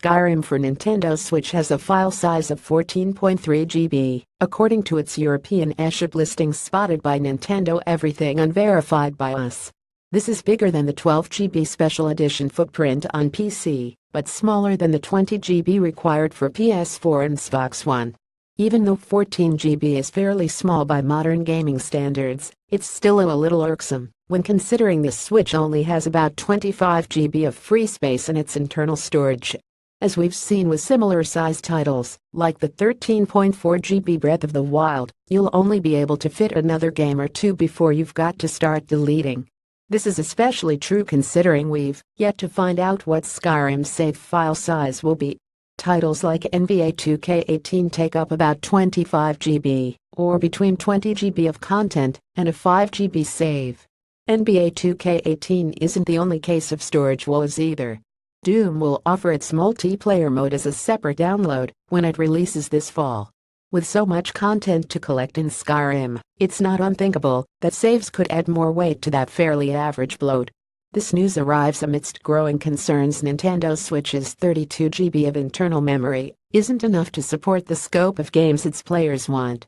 Skyrim for Nintendo Switch has a file size of 14.3 GB, according to its European eShop listing spotted by Nintendo. Everything unverified by us. This is bigger than the 12 GB Special Edition footprint on PC, but smaller than the 20 GB required for PS4 and Xbox One. Even though 14 GB is fairly small by modern gaming standards, it's still a little irksome when considering the Switch only has about 25 GB of free space in its internal storage. As we've seen with similar-sized titles, like the 13.4 GB Breath of the Wild, you'll only be able to fit another game or two before you've got to start deleting. This is especially true considering we've yet to find out what Skyrim's save file size will be. Titles like NBA 2K18 take up about 25 GB, or between 20 GB of content and a 5 GB save. NBA 2K18 isn't the only case of storage woes either. Doom will offer its multiplayer mode as a separate download when it releases this fall. With so much content to collect in Skyrim, it's not unthinkable that saves could add more weight to that fairly average load. This news arrives amidst growing concerns Nintendo Switch's 32 GB of internal memory isn't enough to support the scope of games its players want.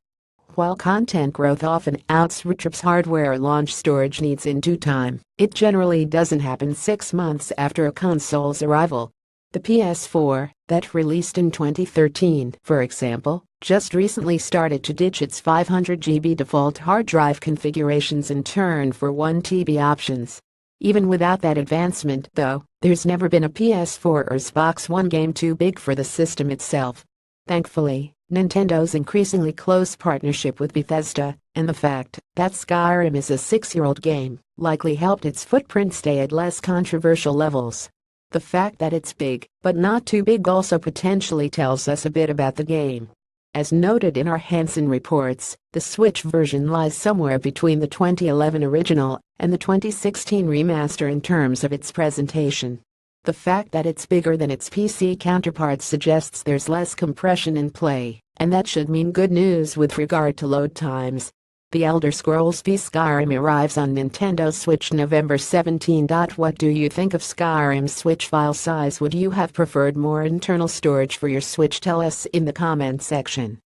While content growth often outstrips hardware launch storage needs in due time, it generally doesn't happen 6 months after a console's arrival. The PS4, that released in 2013, for example, just recently started to ditch its 500 GB default hard drive configurations in turn for 1 TB options. Even without that advancement, though, there's never been a PS4 or Xbox One game too big for the system itself. Thankfully, Nintendo's increasingly close partnership with Bethesda and the fact that Skyrim is a 6-year-old game likely helped its footprint stay at less controversial levels. The fact that it's big, but not too big, also potentially tells us a bit about the game. As noted in our Hansen reports, the Switch version lies somewhere between the 2011 original and the 2016 remaster in terms of its presentation. The fact that it's bigger than its PC counterpart suggests there's less compression in play, and that should mean good news with regard to load times. The Elder Scrolls V Skyrim arrives on Nintendo Switch November 17. What do you think of Skyrim's Switch file size? Would you have preferred more internal storage for your Switch? Tell us in the comment section.